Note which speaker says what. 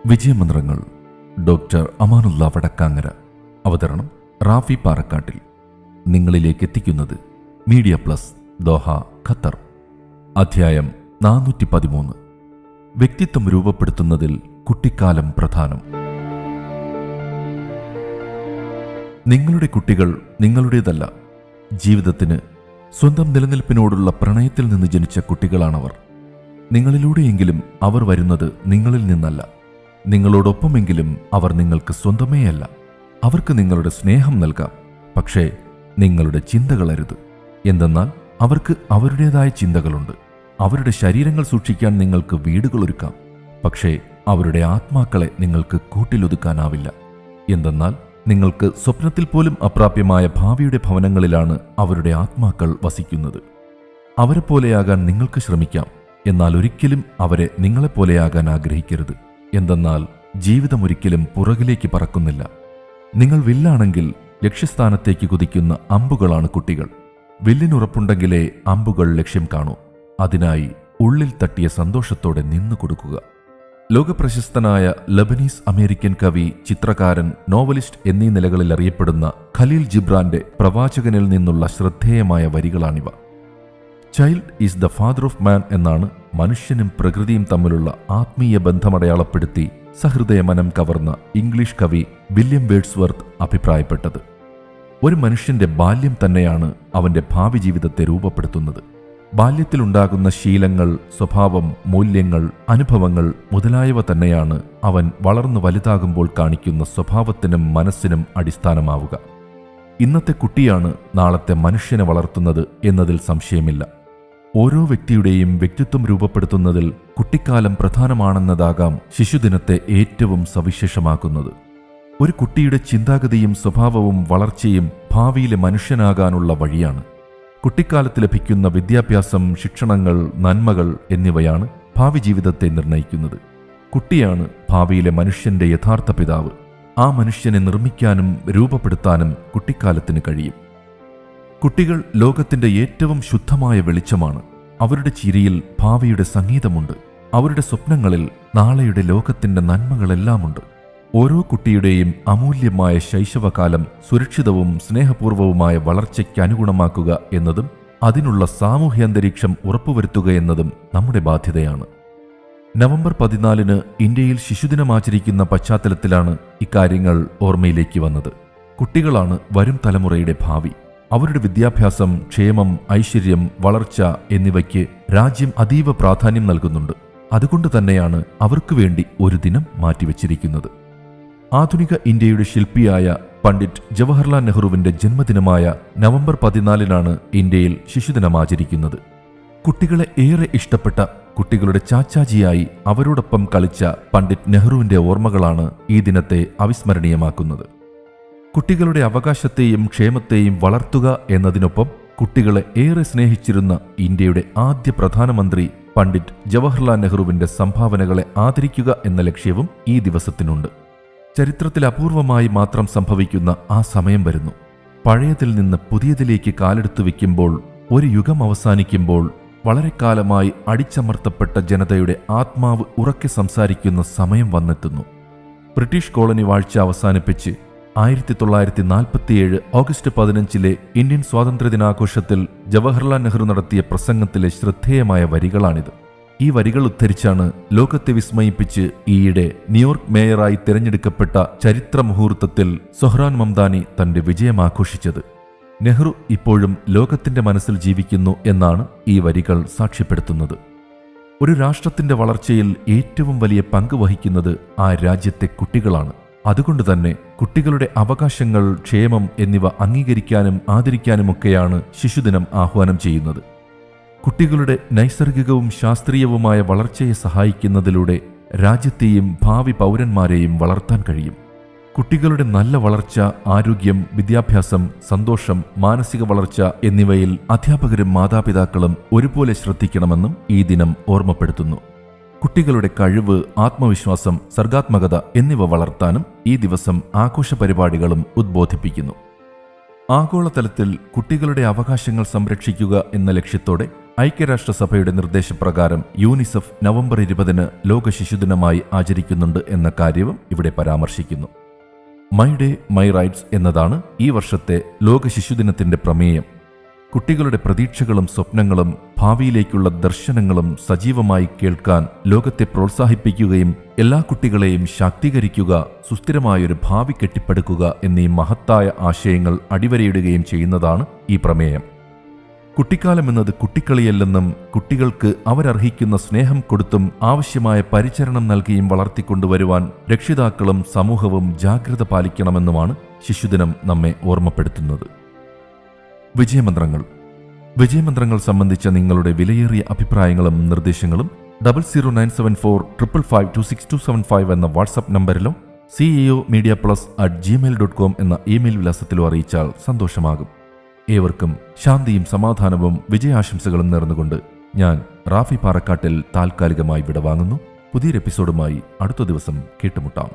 Speaker 1: വിജയമന്ത്രങ്ങൾ doctor Amanullah Vadakkangara. അവതരണം റാഫി പാറക്കാട്ടിൽ. നിങ്ങളിലേക്ക് എത്തിക്കുന്നത് മീഡിയ പ്ലസ് ദോഹ, ഖത്തർ. അധ്യായം 413. വ്യക്തിത്വം രൂപപ്പെടുത്തുന്നതിൽ കുട്ടിക്കാലം പ്രധാനം. നിങ്ങളുടെ കുട്ടികൾ നിങ്ങളുടേതല്ല. ജീവിതത്തിന് സ്വന്തം നിലനിൽപ്പിനോടുള്ള പ്രണയത്തിൽ നിന്ന് ജനിച്ച കുട്ടികളാണവർ. നിങ്ങളിലൂടെയെങ്കിലും അവർ വരുന്നത് നിങ്ങളിൽ നിന്നല്ല. നിങ്ങളോടൊപ്പമെങ്കിലും അവർ നിങ്ങൾക്ക് സ്വന്തമേയല്ല. അവർക്ക് നിങ്ങളുടെ സ്നേഹം നൽകാം, പക്ഷേ നിങ്ങളുടെ ചിന്തകളരുത്. എന്തെന്നാൽ അവർക്ക് അവരുടേതായ ചിന്തകളുണ്ട്. അവരുടെ ശരീരങ്ങൾ സൂക്ഷിക്കാൻ നിങ്ങൾക്ക് വീടുകളൊരുക്കാം, പക്ഷേ അവരുടെ ആത്മാക്കളെ നിങ്ങൾക്ക് കൂട്ടിലൊതുക്കാനാവില്ല. എന്തെന്നാൽ നിങ്ങൾക്ക് സ്വപ്നത്തിൽ പോലും അപ്രാപ്യമായ ഭാവിയുടെ ഭവനങ്ങളിലാണ് അവരുടെ ആത്മാക്കൾ വസിക്കുന്നത്. അവരെപ്പോലെയാകാൻ നിങ്ങൾക്ക് ശ്രമിക്കാം, എന്നാൽ ഒരിക്കലും അവരെ നിങ്ങളെപ്പോലെയാകാൻ ആഗ്രഹിക്കരുത്. എന്തെന്നാൽ ജീവിതമൊരിക്കലും പുറകിലേക്ക് പറക്കുന്നില്ല. നിങ്ങൾ വില്ലാണെങ്കിൽ ലക്ഷ്യസ്ഥാനത്തേക്ക് കുതിക്കുന്ന അമ്പുകളാണ് കുട്ടികൾ. വില്ലിനുറപ്പുണ്ടെങ്കിലേ അമ്പുകൾ ലക്ഷ്യം കാണൂ. അതിനായി ഉള്ളിൽ തട്ടിയ സന്തോഷത്തോടെ നിന്നു കൊടുക്കുക. ലോകപ്രശസ്തനായ ലബനീസ് അമേരിക്കൻ കവി, ചിത്രകാരൻ, നോവലിസ്റ്റ് എന്നീ നിലകളിൽ അറിയപ്പെടുന്ന ഖലീൽ ജിബ്രാന്റെ പ്രവാചകനിൽ നിന്നുള്ള ശ്രദ്ധേയമായ വരികളാണിവ. Child is the father of man എന്നാണ് മനുഷ്യനും പ്രകൃതിയും തമ്മിലുള്ള ആത്മീയ ബന്ധമടയാളപ്പെടുത്തി സഹൃദയ മനം കവർന്ന ഇംഗ്ലീഷ് കവി വില്യം വേഡ്സ്വർത്ത് അഭിപ്രായപ്പെട്ടത്. ഒരു മനുഷ്യന്റെ ബാല്യം തന്നെയാണ് അവന്റെ ഭാവി ജീവിതത്തെ രൂപപ്പെടുത്തുന്നത്. ബാല്യത്തിലുണ്ടാകുന്ന ശീലങ്ങൾ, സ്വഭാവം, മൂല്യങ്ങൾ, അനുഭവങ്ങൾ മുതലായവ തന്നെയാണ് അവൻ വളർന്നു വലുതാകുമ്പോൾ കാണിക്കുന്ന സ്വഭാവത്തിനും മനസ്സിനും അടിസ്ഥാനമാവുക. ഇന്നത്തെ കുട്ടിയാണ് നാളത്തെ മനുഷ്യനെ വളർത്തുന്നത് എന്നതിൽ സംശയമില്ല. ഓരോ വ്യക്തിയുടെയും വ്യക്തിത്വം രൂപപ്പെടുത്തുന്നതിൽ കുട്ടിക്കാലം പ്രധാനമാണെന്നതാകാം ശിശുദിനത്തെ ഏറ്റവും സവിശേഷമാക്കുന്നത്. ഒരു കുട്ടിയുടെ ചിന്താഗതിയും സ്വഭാവവും വളർച്ചയും ഭാവിയിലെ മനുഷ്യനാകാനുള്ള വഴിയാണ്. കുട്ടിക്കാലത്ത് ലഭിക്കുന്ന വിദ്യാഭ്യാസം, ശിക്ഷണങ്ങൾ, നന്മകൾ എന്നിവയാണ് ഭാവി ജീവിതത്തെ നിർണയിക്കുന്നത്. കുട്ടിയാണ് ഭാവിയിലെ മനുഷ്യന്റെ യഥാർത്ഥ പിതാവ്. ആ മനുഷ്യനെ നിർമ്മിക്കാനും രൂപപ്പെടുത്താനും കുട്ടിക്കാലത്തിന് കഴിയും. കുട്ടികൾ ലോകത്തിന്റെ ഏറ്റവും ശുദ്ധമായ വെളിച്ചമാണ്. അവരുടെ ചിരിയിൽ ഭാവിയുടെ സംഗീതമുണ്ട്. അവരുടെ സ്വപ്നങ്ങളിൽ നാളെയുടെ ലോകത്തിന്റെ നന്മകളെല്ലാമുണ്ട്. ഓരോ കുട്ടിയുടെയും അമൂല്യമായ ശൈശവകാലം സുരക്ഷിതവും സ്നേഹപൂർവവുമായ വളർച്ചയ്ക്ക് അനുഗുണമാക്കുക എന്നതും അതിനുള്ള സാമൂഹ്യാന്തരീക്ഷം ഉറപ്പുവരുത്തുക എന്നതും നമ്മുടെ ബാധ്യതയാണ്. നവംബർ 14 ഇന്ത്യയിൽ ശിശുദിനം ആചരിക്കുന്ന പശ്ചാത്തലത്തിലാണ് ഇക്കാര്യങ്ങൾ ഓർമ്മയിലേക്ക് വന്നത്. കുട്ടികളാണ് വരും തലമുറയുടെ ഭാവി. അവരുടെ വിദ്യാഭ്യാസം, ക്ഷേമം, ഐശ്വര്യം, വളർച്ച എന്നിവയ്ക്ക് രാജ്യം അതീവ പ്രാധാന്യം നൽകുന്നുണ്ട്. അതുകൊണ്ട് തന്നെയാണ് അവർക്ക് വേണ്ടി ഒരു ദിനം മാറ്റിവെച്ചിരിക്കുന്നത്. ആധുനിക ഇന്ത്യയുടെ ശില്പിയായ പണ്ഡിറ്റ് ജവഹർലാൽ നെഹ്റുവിന്റെ ജന്മദിനമായ നവംബർ 14 ഇന്ത്യയിൽ ശിശുദിനം ആചരിക്കുന്നത്. കുട്ടികളെ ഏറെ ഇഷ്ടപ്പെട്ട, കുട്ടികളുടെ ചാച്ചാജിയായി അവരോടൊപ്പം കളിച്ച പണ്ഡിറ്റ് നെഹ്റുവിന്റെ ഓർമ്മകളാണ് ഈ ദിനത്തെ അവിസ്മരണീയമാക്കുന്നത്. കുട്ടികളുടെ അവകാശത്തെയും ക്ഷേമത്തെയും വളർത്തുക എന്നതിനൊപ്പം കുട്ടികളെ ഏറെ സ്നേഹിച്ചിരുന്ന ഇന്ത്യയുടെ ആദ്യ പ്രധാനമന്ത്രി പണ്ഡിറ്റ് ജവഹർലാൽ നെഹ്റുവിന്റെ സംഭാവനകളെ ആദരിക്കുക എന്ന ലക്ഷ്യവും ഈ ദിവസത്തിനുണ്ട്. ചരിത്രത്തിൽ അപൂർവമായി മാത്രം സംഭവിക്കുന്ന ആ സമയം വരുന്നു. പഴയതിൽ നിന്ന് പുതിയതിലേക്ക് കാലെടുത്തു വയ്ക്കുമ്പോൾ, ഒരു യുഗം അവസാനിക്കുമ്പോൾ, വളരെ കാലമായി അടിച്ചമർത്തപ്പെട്ട ജനതയുടെ ആത്മാവ് ഉറക്കെ സംസാരിക്കുന്ന സമയം വന്നെത്തുന്നു. ബ്രിട്ടീഷ് കോളനി വാഴ്ച അവസാനിപ്പിച്ച് 1947 ഓഗസ്റ്റ് 15 ഇന്ത്യൻ സ്വാതന്ത്ര്യദിനാഘോഷത്തിൽ ജവഹർലാൽ നെഹ്റു നടത്തിയ പ്രസംഗത്തിലെ ശ്രദ്ധേയമായ വരികളാണിത്. ഈ വരികൾ ഉദ്ധരിച്ചാണ് ലോകത്തെ വിസ്മയിപ്പിച്ച് ഈയിടെ ന്യൂയോർക്ക് മേയറായി തിരഞ്ഞെടുക്കപ്പെട്ട ചരിത്ര മുഹൂർത്തത്തിൽ സൊഹ്റാൻ മംദാനി തന്റെ വിജയം ആഘോഷിച്ചത്. നെഹ്റു ഇപ്പോഴും ലോകത്തിന്റെ മനസ്സിൽ ജീവിക്കുന്നു എന്നാണ് ഈ വരികൾ സാക്ഷ്യപ്പെടുത്തുന്നത്. ഒരു രാഷ്ട്രത്തിന്റെ വളർച്ചയിൽ ഏറ്റവും വലിയ പങ്ക് വഹിക്കുന്നത് ആ രാജ്യത്തെ കുട്ടികളാണ്. അതുകൊണ്ട് തന്നെ കുട്ടികളുടെ അവകാശങ്ങൾ, ക്ഷേമം എന്നിവ അംഗീകരിക്കാനും ആദരിക്കാനുമൊക്കെയാണ് ശിശുദിനം ആഹ്വാനം ചെയ്യുന്നത്. കുട്ടികളുടെ നൈസർഗികവും ശാസ്ത്രീയവുമായ വളർച്ചയെ സഹായിക്കുന്നതിലൂടെ രാജ്യത്തെയും ഭാവി പൗരന്മാരെയും വളർത്താൻ കഴിയും. കുട്ടികളുടെ നല്ല വളർച്ച, ആരോഗ്യം, വിദ്യാഭ്യാസം, സന്തോഷം, മാനസിക വളർച്ച എന്നിവയിൽ അധ്യാപകരും മാതാപിതാക്കളും ഒരുപോലെ ശ്രദ്ധിക്കണമെന്നും ഈ ദിനം ഓർമ്മപ്പെടുത്തുന്നു. കുട്ടികളുടെ കഴിവ്, ആത്മവിശ്വാസം, സർഗാത്മകത എന്നിവ വളർത്താനും ഈ ദിവസം ആഘോഷ പരിപാടികളും ഉദ്ബോധിപ്പിക്കുന്നു. ആഗോളതലത്തിൽ കുട്ടികളുടെ അവകാശങ്ങൾ സംരക്ഷിക്കുക എന്ന ലക്ഷ്യത്തോടെ ഐക്യരാഷ്ട്രസഭയുടെ നിർദ്ദേശപ്രകാരം യൂണിസെഫ് നവംബർ 20 ലോക ശിശുദിനമായി ആചരിക്കുന്നുണ്ട് എന്ന കാര്യവും ഇവിടെ പരാമർശിക്കുന്നു. മൈ ഡേ മൈ റൈറ്റ്സ് എന്നതാണ് ഈ വർഷത്തെ ലോക ശിശുദിനത്തിന്റെ പ്രമേയം. കുട്ടികളുടെ പ്രതീക്ഷകളും സ്വപ്നങ്ങളും ഭാവിയിലേക്കുള്ള ദർശനങ്ങളും സജീവമായി കേൾക്കാൻ ലോകത്തെ പ്രോത്സാഹിപ്പിക്കുകയും എല്ലാ കുട്ടികളെയും ശാക്തീകരിക്കുക, സുസ്ഥിരമായൊരു ഭാവി കെട്ടിപ്പടുക്കുക എന്നീ മഹത്തായ ആശയങ്ങൾ അടിവരയിടുകയും ചെയ്യുന്നതാണ് ഈ പ്രമേയം. കുട്ടിക്കാലം എന്നത് കുട്ടിക്കളിയല്ലെന്നും കുട്ടികൾക്ക് അവരർഹിക്കുന്ന സ്നേഹം കൊടുത്തും ആവശ്യമായ പരിചരണം നൽകിയും വളർത്തിക്കൊണ്ടുവരുവാൻ രക്ഷിതാക്കളും സമൂഹവും ജാഗ്രത പാലിക്കണമെന്നുമാണ് ശിശുദിനം നമ്മെ ഓർമ്മപ്പെടുത്തുന്നത്. വിജയമന്ത്രങ്ങൾ സംബന്ധിച്ച നിങ്ങളുടെ വിലയേറിയ അഭിപ്രായങ്ങളും നിർദ്ദേശങ്ങളും 00974552625 എന്ന വാട്സ്ആപ്പ് നമ്പറിലോ ceomediaplus@gmail.com എന്ന ഇമെയിൽ വിലാസത്തിലോ അറിയിച്ചാൽ സന്തോഷമാകും. ഏവർക്കും ശാന്തിയും സമാധാനവും വിജയാശംസകളും നേർന്നുകൊണ്ട് ഞാൻ റാഫി പാറക്കാട്ടിൽ താൽക്കാലികമായി വിടവാങ്ങുന്നു. പുതിയൊരു എപ്പിസോഡുമായി അടുത്ത ദിവസം കേട്ടുമുട്ടാം.